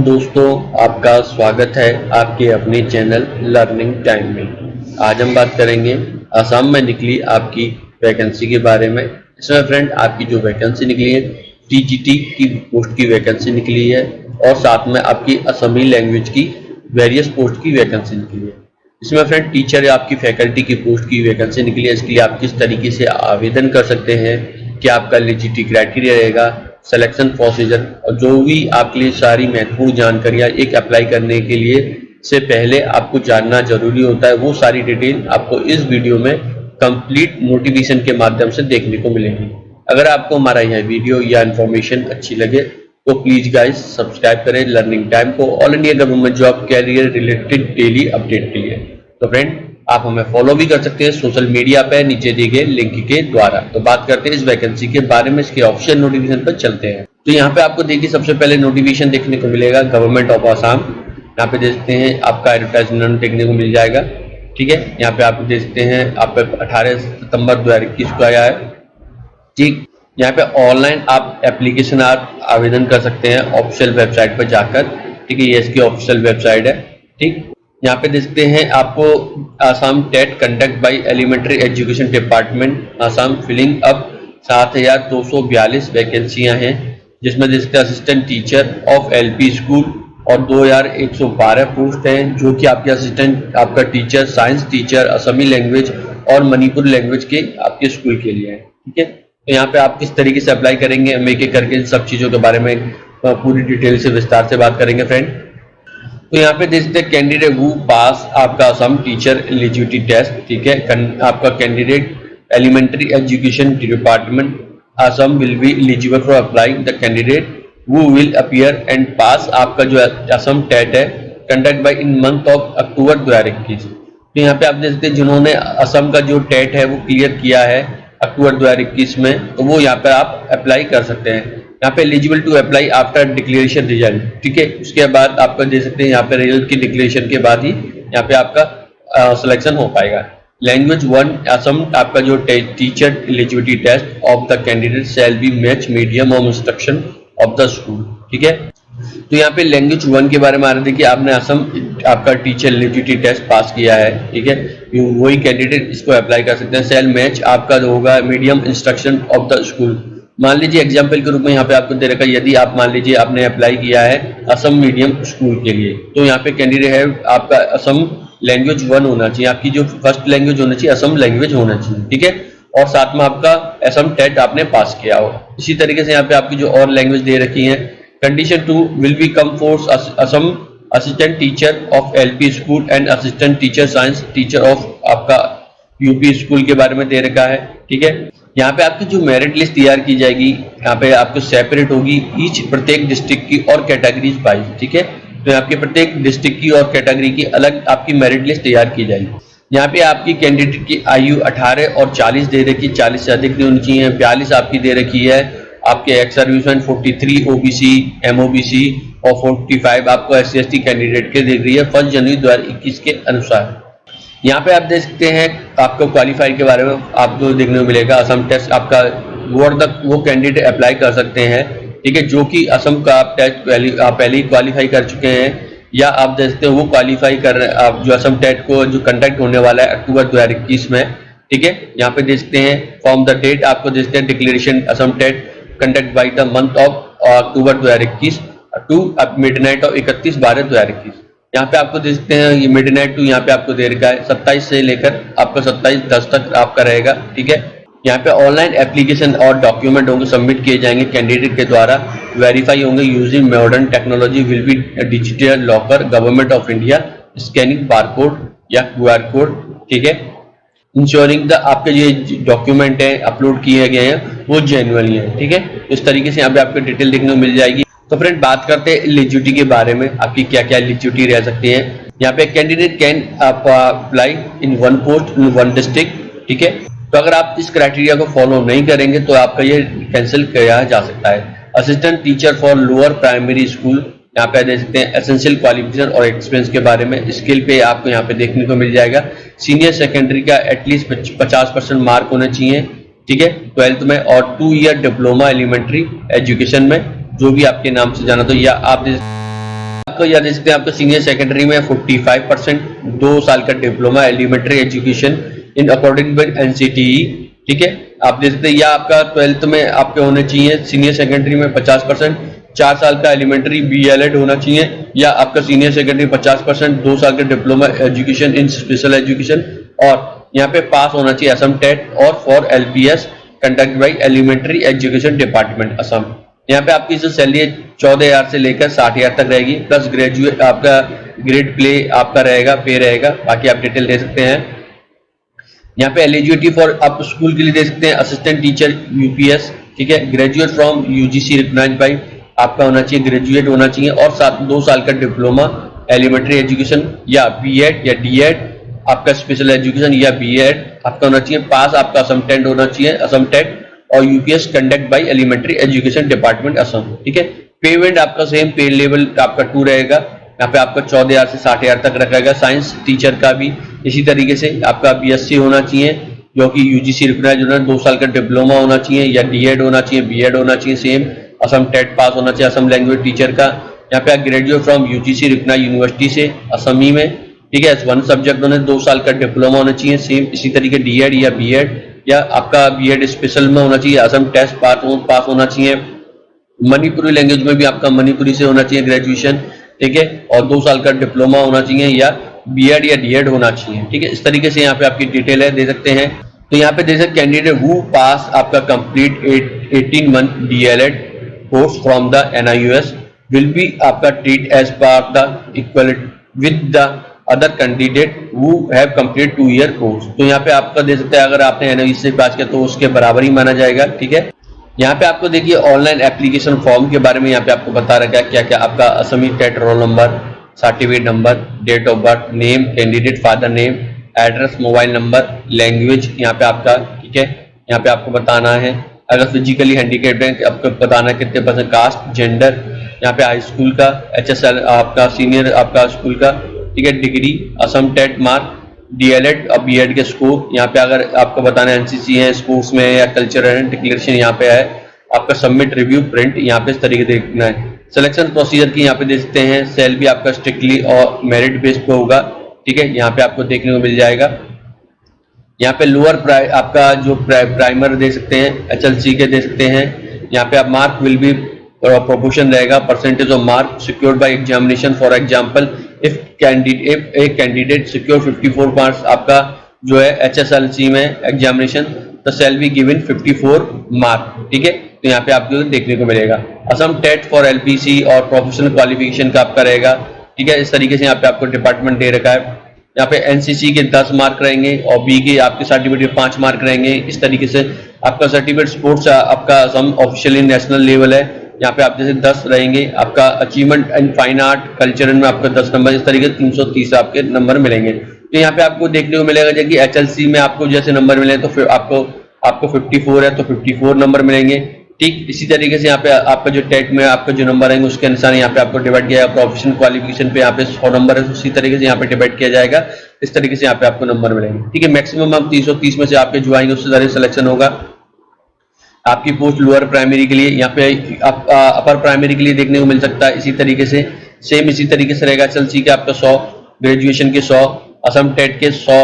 दोस्तों, आपका स्वागत है आपके अपने चैनल लर्निंग टाइम में। आज हम बात करेंगे असम में निकली आपकी वैकेंसी के बारे में। इसमें फ्रेंड आपकी जो वैकेंसी निकली है टीजीटी की पोस्ट की वैकेंसी निकली है और साथ में आपकी असमी लैंग्वेज की वेरियस पोस्ट की वैकेंसी निकली है। इसमें फ्रेंड टीचर या आपकी फैकल्टी की पोस्ट की वैकेंसी निकली है। इसके लिए आप किस तरीके से आवेदन कर सकते हैं, क्या आपका एलिजिबिलिटी क्राइटेरिया रहेगा, सिलेक्शन प्रोसीजर और जो भी आपके लिए सारी महत्वपूर्ण जानकारियां एक अप्लाई करने के लिए से पहले आपको जानना जरूरी होता है, वो सारी डिटेल आपको इस वीडियो में कंप्लीट नोटिफिकेशन के माध्यम से देखने को मिलेगी। अगर आपको हमारा यह वीडियो या इन्फॉर्मेशन अच्छी लगे तो प्लीज गाइस सब्सक्राइब करें लर्निंग टाइम को all India government job career related daily update के लिए। तो फ्रेंड आप हमें फॉलो भी कर सकते हैं सोशल मीडिया पे नीचे दिए गए लिंक के द्वारा। तो बात करते हैं इस वैकेंसी के बारे में, इसके ऑफिशियल नोटिफिकेशन पर चलते हैं। तो यहाँ पे आपको देखिए सबसे पहले नोटिफिकेशन देखने को मिलेगा गवर्नमेंट ऑफ आसाम। यहाँ पे देखते हैं आपका एडवर्टाइजमेंट देखने को मिल जाएगा। ठीक है, यहाँ पे आप देखते हैं आप 18 सितंबर 2021 को आया है। ठीक, यहाँ पे ऑनलाइन आप एप्लीकेशन आप आवेदन कर सकते हैं ऑफिशियल वेबसाइट पर जाकर। ठीक है, ये इसकी ऑफिशियल वेबसाइट है। ठीक, यहाँ पे देखते हैं आपको Assam TET conduct by elementary education department Assam filling up 7242 वैकेंसियां हैं, जिसमें देखते हैं assistant teacher of LP school और 2112 पोस्ट हैं जो कि आपके असिस्टेंट आपका teacher science teacher Assamese language और मणिपुर लैंग्वेज के आपके स्कूल के लिए है। ठीक है, तो यहाँ पे आप किस तरीके से अप्लाई करेंगे हम एक एक करके इन सब चीज़ों के बारे में पूरी डिटेल से विस्तार से बात करेंगे फ्रेंड। तो यहाँ पे देखते हैं कैंडिडेट हु पास आपका असम टीचर एलिजिबिलिटी टेस्ट। ठीक है, आपका candidate elementary education department Assam will be eligible for applying the candidate who will appear and pass आपका जो असम टेट है conduct by in month of October 2021। तो यहाँ पे आप देखते हैं जिन्होंने असम का जो टेट है वो क्लियर किया है अक्टूबर 2021 में, तो वो यहाँ पे आप अप्लाई कर सकते हैं। यहाँ पे eligible to apply after declaration result. ठीक है, उसके बाद आपका दे सकते हैं यहाँ पे रिजल्ट की डिक्लेरेशन के बाद ही यहाँ पे आपका सिलेक्शन हो पाएगा। लैंग्वेज 1 असम आपका जो teacher eligibility test of the candidate shall be match medium of instruction of the school. ठीक है, तो यहाँ पे लैंग्वेज 1 के बारे में आ रहे थे कि आपने असम आपका टीचर एलिजिबिलिटी टेस्ट पास किया है। ठीक है, वही कैंडिडेट इसको अप्लाई कर सकते हैं। सेल मैच आपका जो होगा medium instruction of the school. मान लीजिए एग्जाम्पल के रूप में यहाँ पे आपको दे रखा है, यदि आप मान लीजिए आपने अप्लाई किया है असम मीडियम स्कूल के लिए, तो यहाँ पे कैंडिडेट है आपका असम लैंग्वेज 1 होना चाहिए, आपकी जो फर्स्ट लैंग्वेज होना चाहिए असम लैंग्वेज होना चाहिए। ठीक है, और साथ में आपका असम टेट आपने पास किया हो। इसी तरीके से यहाँ पे आपकी जो और लैंग्वेज दे रखी है, condition 2 will be come force Assam assistant teacher of LP school and assistant teacher science teacher of आपका यूपी स्कूल के बारे में दे रखा है। ठीक है, यहाँ पे आपकी जो मेरिट लिस्ट तैयार की जाएगी यहाँ पे आपको सेपरेट होगी ईच प्रत्येक डिस्ट्रिक्ट की और कैटेगरीज वाइज। ठीक है, तो यहाँ पे प्रत्येक डिस्ट्रिक्ट की और कैटेगरी की अलग आपकी मेरिट लिस्ट तैयार की जाएगी। यहाँ पे आपकी कैंडिडेट की आयु 18 और 40 दे रखी, 40 से अधिक नहीं होनी चाहिए। 42 आपकी दे रखी है, आपके एक्स सर्विसमैन 43 ओबीसी एमओबीसी और 45 आपको एससी/एसटी कैंडिडेट के दे रही है 1 जनवरी 2021 के अनुसार। यहाँ पे आप देख सकते हैं आपको क्वालिफाई के बारे में आपको देखने को मिलेगा असम टेस्ट आपका वो कैंडिडेट अप्लाई कर सकते हैं। ठीक है, जो कि असम का आप टेस्ट आप पहले ही क्वालिफाई कर चुके हैं या आप देख सकते हैं वो क्वालिफाई कर रहे हैं आप जो असम टेट को जो कंडक्ट होने वाला है अक्टूबर 2021 में। ठीक है, यहाँ पे देख सकते हैं फ्रॉम द डेट आपको देखते हैं declaration Assam TET conduct by the month of October 2021 to midnight of 31/12/2021। यहाँ पे आपको देख सकते हैं ये मिडनाइट टू यहाँ पे आपको दे रखा है 27 से लेकर आपका 27/10 तक आपका रहेगा। ठीक है, यहाँ पे ऑनलाइन एप्लीकेशन और डॉक्यूमेंट होंगे सबमिट किए जाएंगे कैंडिडेट के द्वारा, वेरीफाई होंगे using modern technology will be digital locker government of India scanning barcode या QR कोड। ठीक है, इंश्योरिंग द आपके ये डॉक्यूमेंट है अपलोड किए गए हैं वो जेन्युइनली है। ठीक है, इस तरीके से यहाँ पे आपको डिटेल देखने को मिल जाएगी। तो फ्रेंड बात करते हैं एलिजिबिलिटी के बारे में, आपकी क्या क्या एलिजिबिलिटी रह सकती है। यहाँ पे candidate can apply in 1 post in 1 district. ठीक है, तो अगर आप इस क्राइटेरिया को फॉलो नहीं करेंगे तो आपका ये कैंसिल किया जा सकता है। Assistant teacher for lower primary school, यहाँ पे देख सकते हैं एसेंशियल क्वालिफिकेशन और एक्सपीरियंस के बारे में स्किल पे आपको यहाँ पे देखने को मिल जाएगा। सीनियर सेकेंडरी का एटलीस्ट 50% मार्क होना चाहिए। ठीक है, 12th में और 2 ईयर डिप्लोमा एलिमेंट्री एजुकेशन में जो भी आपके नाम से जाना तो या आप आपको याद देख सकते हैं, आपको सीनियर सेकेंडरी में 45%, 2 साल का diploma elementary education in according with NCTE, ठीक है। आप देख सकते हैं, या आपका 12th में आपके होने चाहिए सीनियर सेकेंडरी में 50%, 4 साल का एलिमेंट्री बीएलएड होना चाहिए, या आपका सीनियर सेकेंडरी 50%, 2 साल का diploma education in special education, और यहाँ पे पास होना चाहिए असम टेट और for LPS conduct by elementary education department Assam. यहाँ पे आपकी जो सैलरी है 14,000 से लेकर 60,000 तक रहेगी, प्लस ग्रेजुएट आपका ग्रेड प्ले आपका रहेगा, पे रहेगा, बाकी आप डिटेल दे सकते हैं। यहाँ पे एलिजिबिलिटी फॉर आप स्कूल के लिए दे सकते हैं असिस्टेंट टीचर यूपीएस, ठीक है, graduate from UGC recognised by, आपका होना चाहिए ग्रेजुएट होना चाहिए, और 2 साल का डिप्लोमा एलिमेंट्री एजुकेशन या बीएड या डीएड, आपका स्पेशल एजुकेशन या बीएड आपका होना चाहिए, पास आपका असम टेट होना चाहिए, असम टेट और UPS conduct by elementary education department Assam, ठीक है। पेमेंट आपका सेम पे लेवल आपका 2 रहेगा, यहाँ पे आपका 14,000 से 60,000 तक रखेगा। साइंस टीचर का भी इसी तरीके से आपका बीएससी होना चाहिए, जो कि यूजीसी रिकॉग्नाइज्ड होना, 2 साल का डिप्लोमा होना चाहिए या डीएड होना चाहिए, बीएड होना चाहिए, सेम असम टेट पास होना चाहिए, असम लैंग्वेज टीचर का। यहाँ पे graduate from UGC recognised university से असमी में, ठीक है, 1 सब्जेक्ट होने, 2 साल का डिप्लोमा होना चाहिए, सेम इसी तरीके डीएड या बीएड, या आपका बीएड स्पेशल में होना चाहिए, असम टेस्ट पास होना चाहिए। मणिपुरी लैंग्वेज में भी आपका मणिपुरी से होना चाहिए ग्रेजुएशन, ठीक है, और 2 साल का डिप्लोमा होना चाहिए या बीएड या डीएड होना चाहिए, ठीक है। इस तरीके से यहाँ पे आपकी डिटेल है, दे सकते हैं। तो यहाँ पे दे सकते कैंडिडेट हु पास आपका complete 18 month DElEd course from the NIUS will be आपका treat as part the equal with the other candidate who have complete 2 year course. तो यहाँ पे आपका दे सकते हैं, अगर आपने एनआईयूएस से पास किया तो उसके बराबर ही माना जाएगा, ठीक है। यहाँ पे आपको देखिए ऑनलाइन एप्लीकेशन फॉर्म के बारे में यहाँ पे आपको बता रखा है क्या क्या आपका असमी TET roll number, certificate number, date of birth, name, candidate father name, address, mobile number, language यहाँ पे आपका, ठीक है, यहाँ पे आपको बताना है। अगर फिजिकली हैंडीकैप्ड है आपको बताना है कितने %, कास्ट, जेंडर, यहाँ पे हाई स्कूल का, एचएसएल आपका सीनियर आपका स्कूल का, ठीक है, degree, Assam TET mark, DElEd और बीएड के स्कोर, यहाँ पे अगर आपको बताना है एनसीसी है, स्पोर्ट्स में या कल्चरल डिक्लेरेशन यहाँ पे है, आपका सबमिट रिव्यू प्रिंट यहाँ पे इस तरीके से देखना है। सिलेक्शन प्रोसीजर की यहाँ पे देख सकते हैं, सेल भी आपका स्ट्रिक्टली और मेरिट बेस पे होगा, ठीक है, यहाँ पे आपको देखने को मिल जाएगा। यहाँ पे लोअर आपका जो प्राइमर दे सकते हैं, एचएलसी के दे सकते हैं, यहाँ पे आप मार्क विल बी प्रोपोर्शन रहेगा, percentage of mark secured by examination. For example if a candidate secure 54 marks आपका जो है एचएसएलसी में एग्जामिनेशन, तो सेल बी गिवन 54 मार्क, ठीक है, तो यहाँ पे आपको देखने को मिलेगा। असम टेट फॉर एलपीसी और प्रोफेशनल क्वालिफिकेशन का आपका रहेगा, ठीक है, इस तरीके से यहाँ पे आपको डिपार्टमेंट दे रखा है। यहाँ पे एनसीसी के 10 मार्क रहेंगे और बी के आपके सर्टिफिकेट 5 मार्क रहेंगे। इस तरीके से आपका सर्टिफिकेट स्पोर्ट्स आपका असम ऑफिशियली नेशनल लेवल है, यहाँ पे आप जैसे 10 रहेंगे। आपका achievement in fine art cultural में आपका 10 नंबर, इस तरीके से 330 आपके नंबर मिलेंगे। तो यहाँ पे आपको देखने को मिलेगा जैसे कि एचएलसी में आपको जैसे नंबर मिले तो फिर आपको 54 है तो 54 नंबर मिलेंगे, ठीक। इसी तरीके से यहाँ पे आपका जो टेट में आपका जो नंबर आएंगे उसके अनुसार यहाँ पे आपको डिवाइड किया जाएगा। प्रोफेशनल क्वालिफिकेशन पे यहाँ पे 100 नंबर है, उसी तरीके से यहाँ पे डिवाइड किया जाएगा। इस तरीके से यहाँ पे आपको नंबर मिलेंगे, ठीक है। मैक्सिमम आप 330 में से आपके जो आएंगे उससे ज्यादा सिलेक्शन होगा। आपकी पोस्ट लोअर प्राइमरी के लिए यहाँ पे आप अपर प्राइमरी के लिए देखने को मिल सकता है। इसी तरीके से सेम इसी तरीके से रहेगा। एचएलसी के आपका 100, ग्रेजुएशन के 100, असम टेट के 100,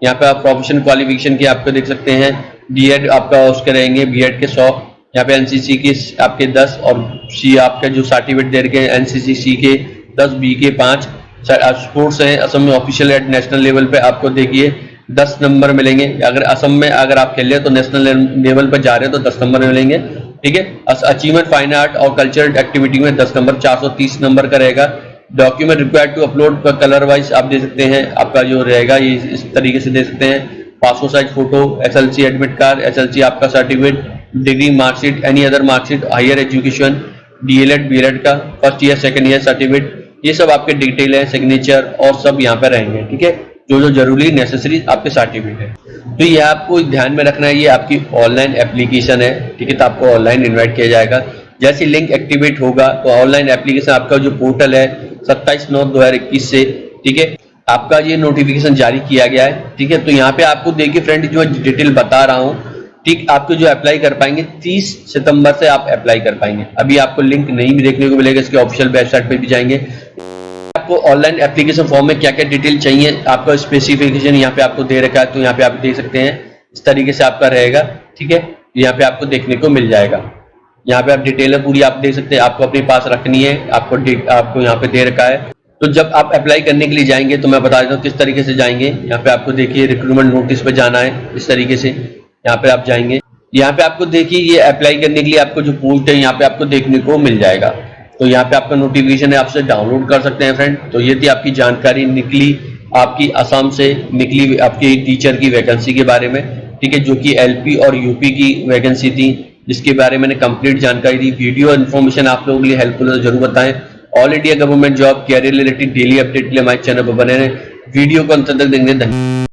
यहाँ पे आप प्रोफेशनल क्वालिफिकेशन के आपको देख सकते हैं। डीएड आपका उसके रहेंगे, बीएड के 100, यहाँ पे एनसीसी के आपके 10 और सी आपका जो सर्टिफिकेट दे रखे हैं एनसीसी सी के 10, बी के 5। स्पोर्ट्स हैं असम में ऑफिशियल एट नेशनल लेवल पे आपको देखिए 10 नंबर मिलेंगे। अगर असम में अगर आप खेल रहे हो तो नेशनल लेवल पर जा रहे हो तो 10 नंबर मिलेंगे, ठीक है। अचीवमेंट फाइन आर्ट और कल्चरल एक्टिविटी में 10 नंबर, 430 नंबर का रहेगा। Document required to upload colour wise आप दे सकते हैं, आपका जो रहेगा ये इस तरीके से दे सकते हैं। Passport size photo, SLC admit card, SLC आपका certificate, degree marksheet, any other marksheet, higher education, DElEd BEd का first year second year certificate, ये सब आपके डिटेल है, सिग्नेचर और सब यहाँ पे रहेंगे, ठीक है, जो जरूरी नेसेसरी आपके सर्टिफिकेट है। तो ये आपको ध्यान में रखना है, ये आपकी ऑनलाइन एप्लीकेशन है, ठीक है, तो आपको ऑनलाइन इन्वाइट किया जाएगा। जैसे लिंक एक्टिवेट होगा तो ऑनलाइन एप्लीकेशन आपका जो पोर्टल है 27/9/2021 से, ठीक है, आपका ये नोटिफिकेशन जारी किया गया है, ठीक है। तो यहाँ पे आपको देखिए फ्रेंड जो डिटेल बता रहा हूँ, ठीक, आपको जो अप्लाई कर पाएंगे 30 सितंबर से आप अप्लाई कर पाएंगे। अभी आपको लिंक नहीं भी देखने को मिलेगा, इसके ऑफिशियल वेबसाइट पे भी जाएंगे आपको ऑनलाइन एप्लीकेशन फॉर्म में क्या क्या डिटेल चाहिए, आपका स्पेसिफिकेशन यहाँ पे आपको दे रखा है, तो यहाँ पे आप देख सकते हैं। इस तरीके से आपका रहेगा, ठीक है। यहाँ पे आपको देखने को मिल जाएगा। यहाँ पे आप डिटेल पूरी आप देख सकते हैं, आपको अपने पास रखनी है, आपको यहाँ पे दे रखा है। तो जब आप अप्लाई करने के लिए जाएंगे तो मैं बता देता हूँ किस तरीके से जाएंगे। यहाँ पे आपको देखिए रिक्रूटमेंट नोटिस पे जाना है, इस तरीके से यहाँ पे आप जाएंगे। यहाँ पे आपको देखिए ये अप्लाई करने के लिए आपको जो पोस्ट है यहाँ पे आपको देखने को मिल जाएगा। तो यहाँ पे आपका नोटिफिकेशन है, आपसे डाउनलोड कर सकते हैं फ्रेंड। तो ये थी आपकी जानकारी निकली आपकी असम से निकली आपकी टीचर की वैकेंसी के बारे में, ठीक है, जो कि एलपी और यूपी की वैकेंसी थी, जिसके बारे में मैंने कंप्लीट जानकारी दी। वीडियो इन्फॉर्मेशन आप लोगों के लिए हेल्पफुल है तो जरूर बताएं। All India government job career related daily update के लिए हमारे चैनल पर बने रहें। वीडियो को अंत तक देखने धन्यवाद।